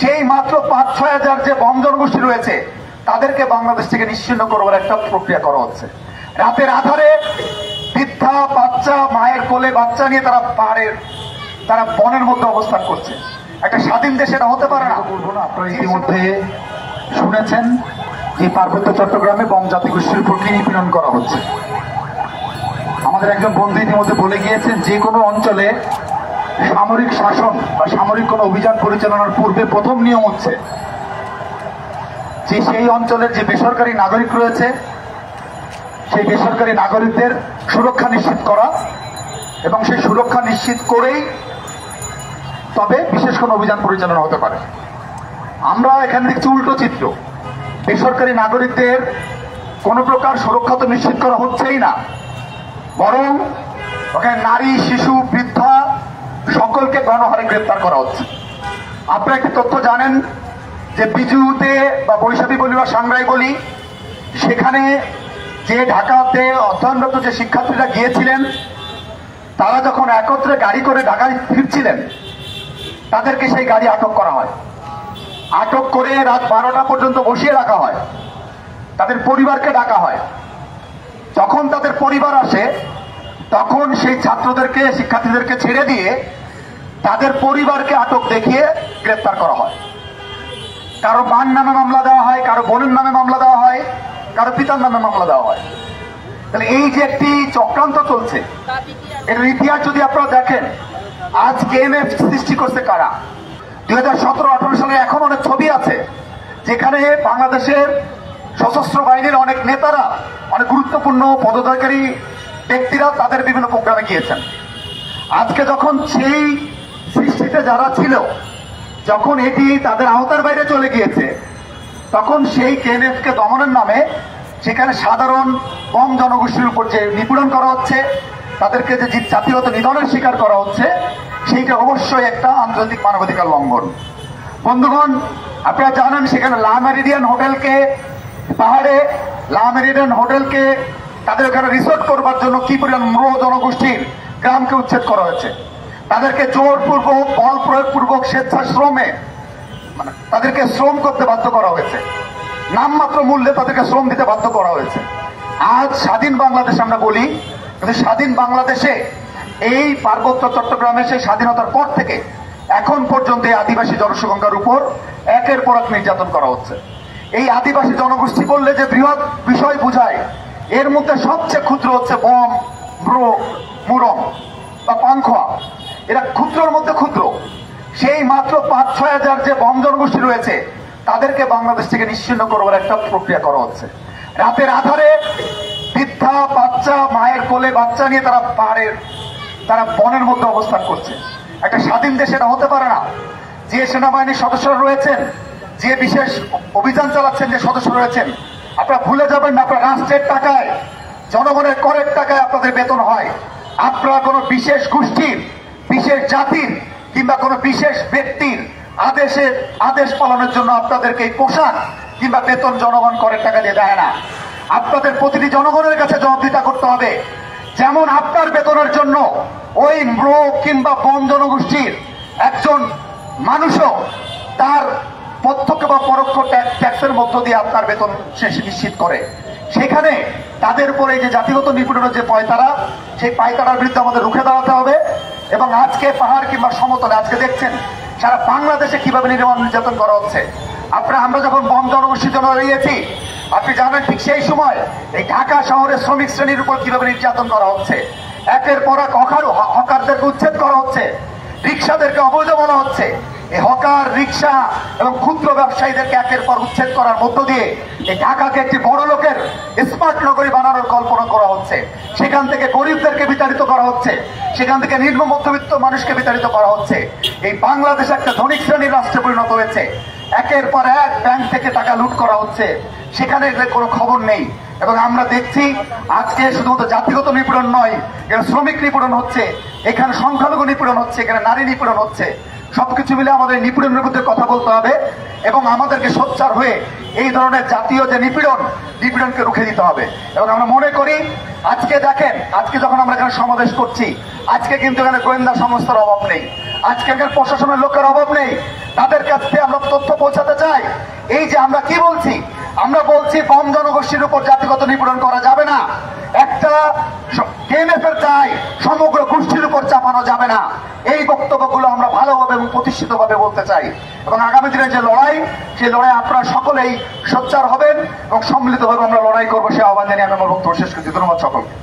সেই মাত্র ৫-৬ হাজার যে বম জনগোষ্ঠী রয়েছে তাদেরকে বাংলাদেশ থেকে নিশ্চিহ্ন করবার একটা প্রক্রিয়া করা হচ্ছে। রাতের আধারে বৃদ্ধা বাচ্চা, মায়ের কোলে বাচ্চা নিয়ে তারা বনের মধ্যে অবস্থান করছে। একটা স্বাধীন দেশ এটা হতে পারে না। বলবো না, আপনারা ইতিমধ্যে শুনেছেন যে পার্বত্য চট্টগ্রামে বম জাতিগোষ্ঠীর উপর কি নিপীড়ন করা হচ্ছে। আমাদের একজন বন্ধু ইতিমধ্যে বলে গিয়েছেন, যে কোনো অঞ্চলে সামরিক শাসন বা সামরিক কোনো অভিযান পরিচালনার পূর্বে প্রথম নিয়ম হচ্ছে যে সেই অঞ্চলের যে বেসরকারি নাগরিক রয়েছে সেই বেসরকারি নাগরিকদের সুরক্ষা নিশ্চিত করা, এবং সেই সুরক্ষা নিশ্চিত করেই তবে বিশেষ কোনো অভিযান পরিচালনা হতে পারে। আমরা এখানে দেখছি উল্টো চিত্র। বেসরকারি নাগরিকদের কোনো প্রকার সুরক্ষা তো নিশ্চিত করা হচ্ছেই না, বরং ওখানে নারী, শিশু, বৃদ্ধা সকলকে গণহারে গ্রেপ্তার করা হচ্ছে। আপনারা একটি তথ্য জানেন যে বিজুতে বা বৈশাখী বলি বা সাংরাই বলি, সেখানে যে ঢাকাতে অধ্যয়নরত যে শিক্ষার্থীরা গিয়েছিলেন তারা যখন একত্রে গাড়ি করে ঢাকায় ফিরছিলেন তাদেরকে সেই গাড়ি আটক করা হয়। আটক করে রাত 12টা পর্যন্ত বসিয়ে রাখা হয়। তাদের পরিবারকে ডাকা হয়। যখন তাদের পরিবার আসে তখন সেই ছাত্রদেরকে, শিক্ষার্থীদেরকে ছেড়ে দিয়ে তাদের পরিবারকে আটক দেখিয়ে গ্রেপ্তার করা হয়। কারো মার নামে মামলা দেওয়া হয়, কারো বোনের নামে মামলা দেওয়া হয়, কারো পিতার নামে মামলা দেওয়া হয়। তাহলে এই যে একটি চক্রান্ত চলছে, এর ইতিহাস যদি আপনারা দেখেন, আজ কেএমএফ সৃষ্টি করছে কারা? 2017-18 সালে এখন অনেক ছবি আছে যেখানে বাংলাদেশের সশস্ত্র বাহিনীর অনেক নেতারা, অনেক গুরুত্বপূর্ণ পদত্যাগকারী ব্যক্তিরা তাদের বিভিন্ন প্রোগ্রামে গিয়েছেন। আজকে যখন সেই সৃষ্টিতে যারা ছিল, যখন এটি তাদের আওতার বাইরে চলে গিয়েছে, তখন সেই কেএনএফকে দমনের নামে সেখানে সাধারণ বম জনগোষ্ঠীর উপর যে নিপীড়ন করা হচ্ছে, তাদেরকে যে জাতিগত নিধনের শিকার করা হচ্ছে, সেইটা অবশ্যই একটা আন্তর্জাতিক মানবাধিকার লঙ্ঘন। বন্ধুগণ, আপনারা জানেন সেখানে লা মেরিডিয়ান হোটেলকে, পাহাড়ে লা মেরিডিয়ান হোটেলকে তাদের ওখানে রিসোর্ট করবার জন্য কি পরিমাণ ম্রো জনগোষ্ঠীর গ্রামকে উচ্ছেদ করা হয়েছে। তাদেরকে জোরপূর্বক, বল প্রয়োগপূর্বক স্বেচ্ছাশ্রমে তাদেরকে শ্রম করতে বাধ্য করা হয়েছে। নামমাত্র মূল্যে তাদেরকে শ্রম দিতে বাধ্য করা হয়েছে। আজ স্বাধীন বাংলাদেশ আমরা বলি, কিন্তু স্বাধীন বাংলাদেশে এই পার্বত্য চট্টগ্রামে সেই স্বাধীনতার পর থেকে এখন পর্যন্ত এই আদিবাসী জনসংখ্যার উপর একের পর এক নির্যাতন করা হচ্ছে। এই আদিবাসী জনগোষ্ঠী বললে যে বৃহৎ বিষয় বুঝায়, এর মধ্যে সবচেয়ে ক্ষুদ্র হচ্ছে বম, ব্রো, মুরম বা পাংখোয়া। এরা ক্ষুদ্রের মধ্যে ক্ষুদ্র। সেই মাত্র ৫-৬ হাজার যে বম জনগোষ্ঠী রয়েছে তাদেরকে বাংলাদেশ থেকে নিশ্চিহ্ন করবার একটা প্রক্রিয়া করা হচ্ছে। রাতের আধারে বৃদ্ধা বাচ্চা, মায়ের কোলে বাচ্চা নিয়ে তারা বনের মধ্যে অবস্থান করছে। একটা স্বাধীন দেশ এটা হতে পারে না। যে সেনাবাহিনীর সদস্যরা রয়েছেন, যে বিশেষ অভিযান চালাচ্ছেন যে সদস্য রয়েছেন, আপনারা ভুলে যাবেন না, আপনার রাষ্ট্রের টাকায়, জনগণের করের টাকায় আপনাদের বেতন হয়। আপনারা কোনো বিশেষ গোষ্ঠীর, বিশেষ জাতির কিংবা কোনো বিশেষ ব্যক্তির আদেশ পালনের জন্য আপনাদেরকে এই পোশাক কিংবা বেতন জনগণ করের টাকা দিয়ে দেয় না। আপনাদের প্রতিটি জনগণের কাছে জবাবদিহিতা করতে হবে। যেমন আপনার বেতনের জন্য ওই ম্রো কিংবা বন জনগোষ্ঠীর একজন মানুষও তার প্রত্যক্ষ বা পরোক্ষ ট্যাক্সের মধ্য দিয়ে আপনার বেতন সে নিশ্চিত করে। সেখানে তাদের উপরে যে জাতিগত নিপীড়নের যে পায়তারা, সেই পায়তারার বিরুদ্ধে আমাদের রুখে দাঁড়াতে হবে। এবং আজকে পাহাড় কিংবা সমতলে আজকে দেখছেন সারা বাংলাদেশে কিভাবে নির্যাতন করা হচ্ছে। আমরা যখন বম জনগোষ্ঠীর জন্য দাঁড়িয়েছি, আপনি জানেন ঠিক সেই সময় এই ঢাকা শহরের শ্রমিক শ্রেণীর উপর কিভাবে নির্যাতন করা হচ্ছে। একের পর এক হকারদেরকে উচ্ছেদ করা হচ্ছে, রিক্সাদেরকে অবৈধ বলা হচ্ছে। এই হকার, রিক্সা এবং ক্ষুদ্র ব্যবসায়ীদেরকে একের পর উচ্ছেদ করার মধ্য দিয়ে এই ঢাকাকে একটি বড় লোকের স্মার্ট নগরী বানানোর কল্পনা করা হচ্ছে। সেখান থেকে গরিবদেরকে বিতাড়িত করা হচ্ছে, সেখান থেকে নিম্ন মধ্যবিত্ত মানুষকে বিতাড়িত করা হচ্ছে। এই বাংলাদেশ একটা ধনিক শ্রেণীর রাষ্ট্রে পরিণত হয়েছে। একের পর এক ব্যাংক থেকে টাকা লুট করা হচ্ছে, সেখানে কোনো খবর নেই। এবং আমরা দেখছি আজকে শুধুমাত্র জাতিগত নিপীড়ন নয়, এখানে শ্রমিক নিপীড়ন হচ্ছে, এখানে সংখ্যালঘু নিপীড়ন হচ্ছে, এখানে নারী নিপীড়ন হচ্ছে। সবকিছু মিলে আমাদের নিপীড়নের বিরুদ্ধে কথা বলতে হবে এবং আমাদেরকে সোচ্চার হয়ে এই ধরনের জাতীয় যে নিপীড়নকে রুখে দিতে হবে। এবং আমরা মনে করি আজকে দেখেন, আজকে যখন আমরা এখানে সমাবেশ করছি, আজকে কিন্তু এখানে গোয়েন্দা সংস্থার অভাব নেই, আজকে এখানে প্রশাসনের লোকের অভাব নেই। তাদের কাছে আমরা তথ্য পৌঁছাতে চাই। এই যে আমরা কি বলছি, আমরা বলছি কম জনগোষ্ঠীর উপর জাতিগত নিপীড়ন করা যাবে না, একটা কেএমএফের চাই সমগ্র গোষ্ঠীর উপর চাপানো যাবে না। এই বক্তব্যগুলো আমরা ভালোভাবে এবং প্রতিষ্ঠিতভাবে বলতে চাই। এবং আগামী দিনের যে লড়াই, সেই লড়াই আপনারা সকলেই সোচ্চার হবেন এবং সম্মিলিতভাবে আমরা লড়াই করবো, সে আহ্বান জানিয়ে আমি আমার বক্তব্য শেষ করছি। ধন্যবাদ সকলকে।